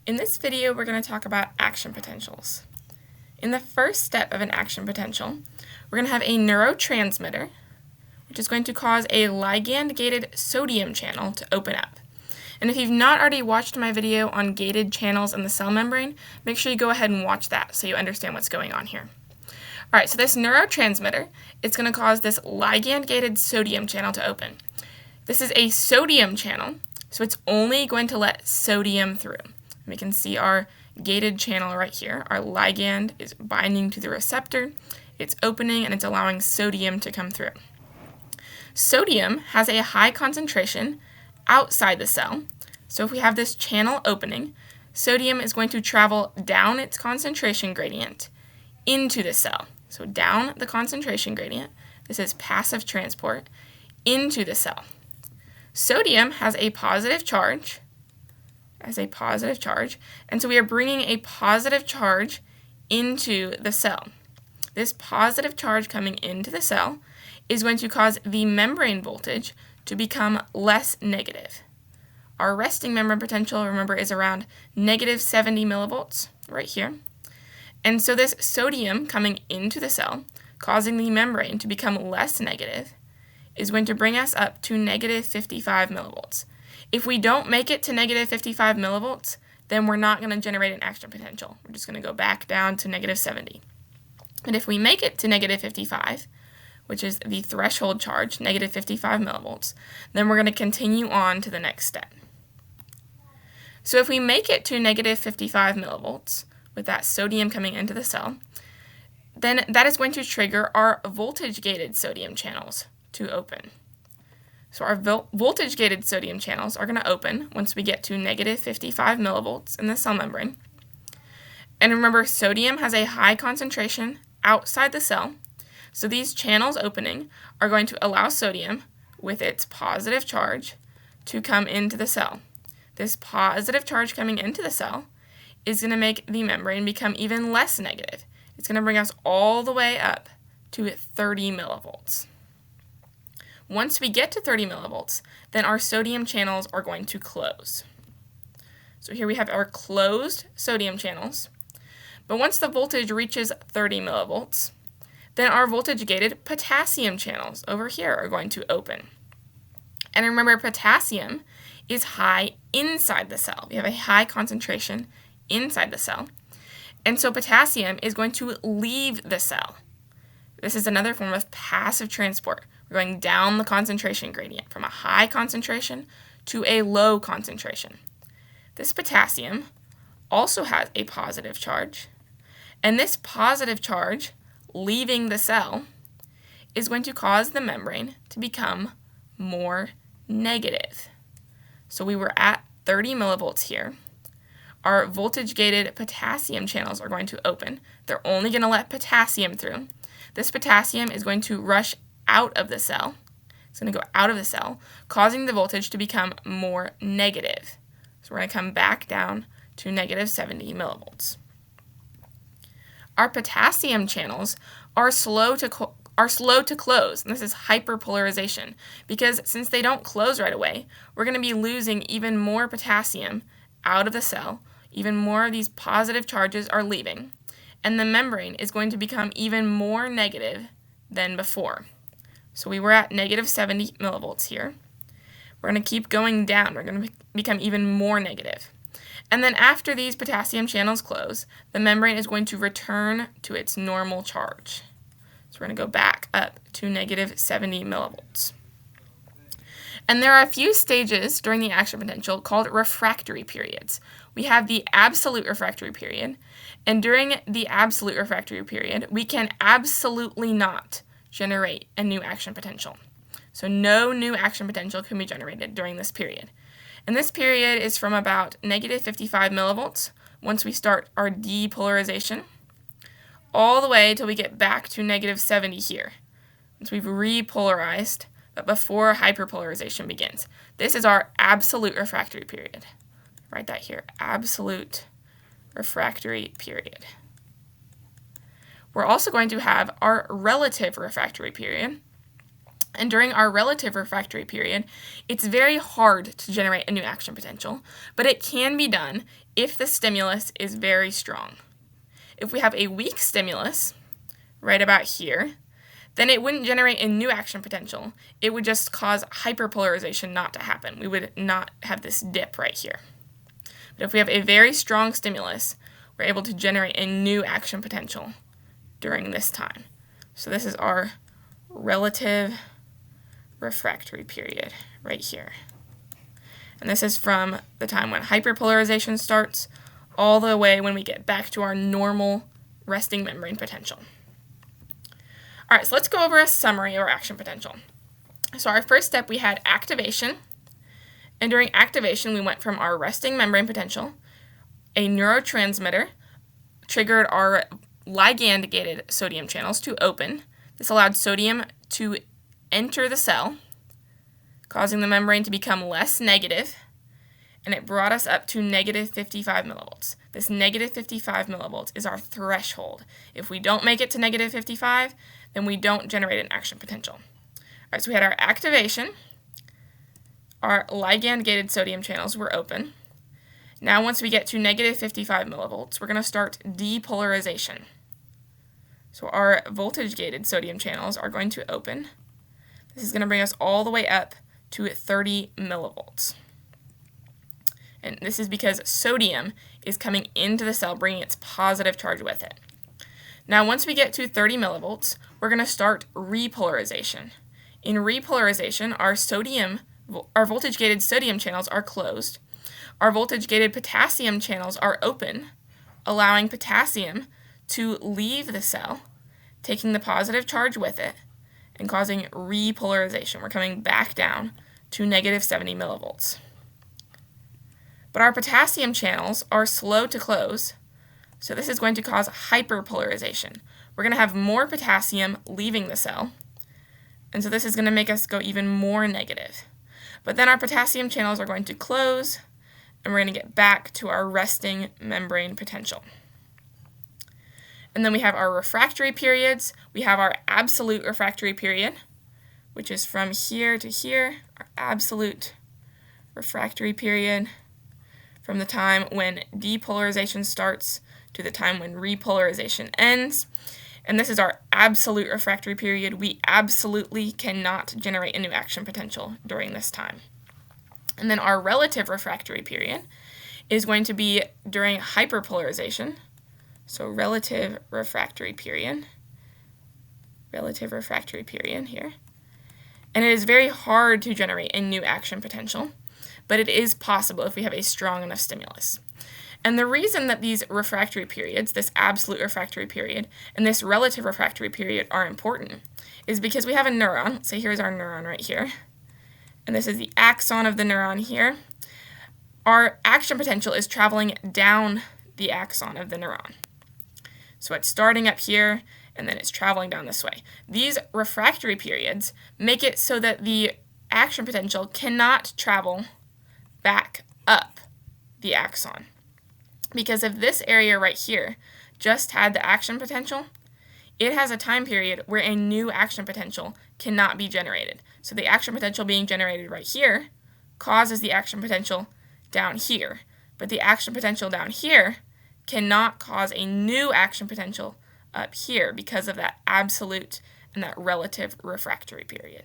In this video, we're going to talk about action potentials. In the first step of an action potential, we're going to have a neurotransmitter, which is going to cause a ligand-gated sodium channel to open up. And if you've not already watched my video on gated channels in the cell membrane, make sure you go ahead and watch that so you understand what's going on here. All right, so this neurotransmitter, it's going to cause this ligand-gated sodium channel to open. This is a sodium channel, so it's only going to let sodium through. We can see our gated channel right here. Our ligand is binding to the receptor, it's opening, and it's allowing sodium to come through. Sodium has a high concentration outside the cell, so if we have this channel opening, sodium is going to travel down its concentration gradient into the cell. So down the concentration gradient, this is passive transport, into the cell. Sodium has a positive charge, and so we are bringing a positive charge into the cell. This positive charge coming into the cell is going to cause the membrane voltage to become less negative. Our resting membrane potential, remember, is around negative 70 millivolts right here. And so this sodium coming into the cell, causing the membrane to become less negative, is going to bring us up to negative 55 millivolts. If we don't make it to negative 55 millivolts, then we're not going to generate an action potential. We're just going to go back down to negative 70. And if we make it to negative 55, which is the threshold charge, negative 55 millivolts, then we're going to continue on to the next step. So if we make it to negative 55 millivolts with that sodium coming into the cell, then that is going to trigger our voltage-gated sodium channels to open. So our voltage-gated sodium channels are going to open once we get to negative 55 millivolts in the cell membrane. And remember, sodium has a high concentration outside the cell, so these channels opening are going to allow sodium, with its positive charge, to come into the cell. This positive charge coming into the cell is going to make the membrane become even less negative. It's going to bring us all the way up to 30 millivolts. Once we get to 30 millivolts, then our sodium channels are going to close. So here we have our closed sodium channels. But once the voltage reaches 30 millivolts, then our voltage-gated potassium channels over here are going to open. And remember, potassium is high inside the cell. We have a high concentration inside the cell. And so potassium is going to leave the cell. This is another form of passive transport. We're going down the concentration gradient from a high concentration to a low concentration. This potassium also has a positive charge, and this positive charge leaving the cell is going to cause the membrane to become more negative. So we were at 30 millivolts here. Our voltage-gated potassium channels are going to open. They're only going to let potassium through. This potassium is going to rush out of the cell. It's going to go out of the cell, causing the voltage to become more negative. So we're going to come back down to negative 70 millivolts. Our potassium channels are slow to close, and this is hyperpolarization, because since they don't close right away, we're going to be losing even more potassium out of the cell. Even more of these positive charges are leaving, and the membrane is going to become even more negative than before. So we were at negative 70 millivolts here. We're going to keep going down. We're going to become even more negative. And then after these potassium channels close, the membrane is going to return to its normal charge. So we're going to go back up to negative 70 millivolts. And there are a few stages during the action potential called refractory periods. We have the absolute refractory period, and during the absolute refractory period, we can absolutely not generate a new action potential. So no new action potential can be generated during this period. And this period is from about negative 55 millivolts once we start our depolarization, all the way till we get back to negative 70 here, once we've repolarized, but before hyperpolarization begins. This is our absolute refractory period. Write that here, absolute refractory period. We're also going to have our relative refractory period, And during our relative refractory period, it's very hard to generate a new action potential, but it can be done if the stimulus is very strong. If we have a weak stimulus, right about here, then it wouldn't generate a new action potential. It would just cause hyperpolarization not to happen. We would not have this dip right here. But if we have a very strong stimulus, we're able to generate a new action potential during this time. So this is our relative refractory period right here. And this is from the time when hyperpolarization starts all the way when we get back to our normal resting membrane potential. All right, so let's go over a summary of our action potential. So our first step, we had activation. And during activation, we went from our resting membrane potential. A neurotransmitter triggered our ligand-gated sodium channels to open. This allowed sodium to enter the cell, causing the membrane to become less negative, and it brought us up to negative 55 millivolts. This negative 55 millivolts is our threshold. If we don't make it to negative 55, then we don't generate an action potential. All right, so we had our activation. Our ligand-gated sodium channels were open. Now once we get to negative 55 millivolts, we're going to start depolarization. So our voltage-gated sodium channels are going to open. This is going to bring us all the way up to 30 millivolts. And this is because sodium is coming into the cell, bringing its positive charge with it. Now once we get to 30 millivolts, we're going to start repolarization. In repolarization, our voltage-gated sodium channels are closed. Our voltage-gated potassium channels are open, allowing potassium to leave the cell, taking the positive charge with it, and causing repolarization. We're coming back down to negative 70 millivolts. But our potassium channels are slow to close, so this is going to cause hyperpolarization. We're going to have more potassium leaving the cell, and so this is going to make us go even more negative. But then our potassium channels are going to close, and we're going to get back to our resting membrane potential. And then we have our refractory periods. We have our absolute refractory period, which is from here to here, our absolute refractory period, from the time when depolarization starts to the time when repolarization ends. And this is our absolute refractory period. We absolutely cannot generate a new action potential during this time. And then our relative refractory period is going to be during hyperpolarization. So relative refractory period here. And it is very hard to generate a new action potential, but it is possible if we have a strong enough stimulus. And the reason that these refractory periods, this absolute refractory period and this relative refractory period, are important is because we have a neuron. Let's say here's our neuron right here, and this is the axon of the neuron here. Our action potential is traveling down the axon of the neuron. So it's starting up here, and then it's traveling down this way. These refractory periods make it so that the action potential cannot travel back up the axon. Because if this area right here just had the action potential, it has a time period where a new action potential cannot be generated. So the action potential being generated right here causes the action potential down here. But the action potential down here cannot cause a new action potential up here because of that absolute and that relative refractory period.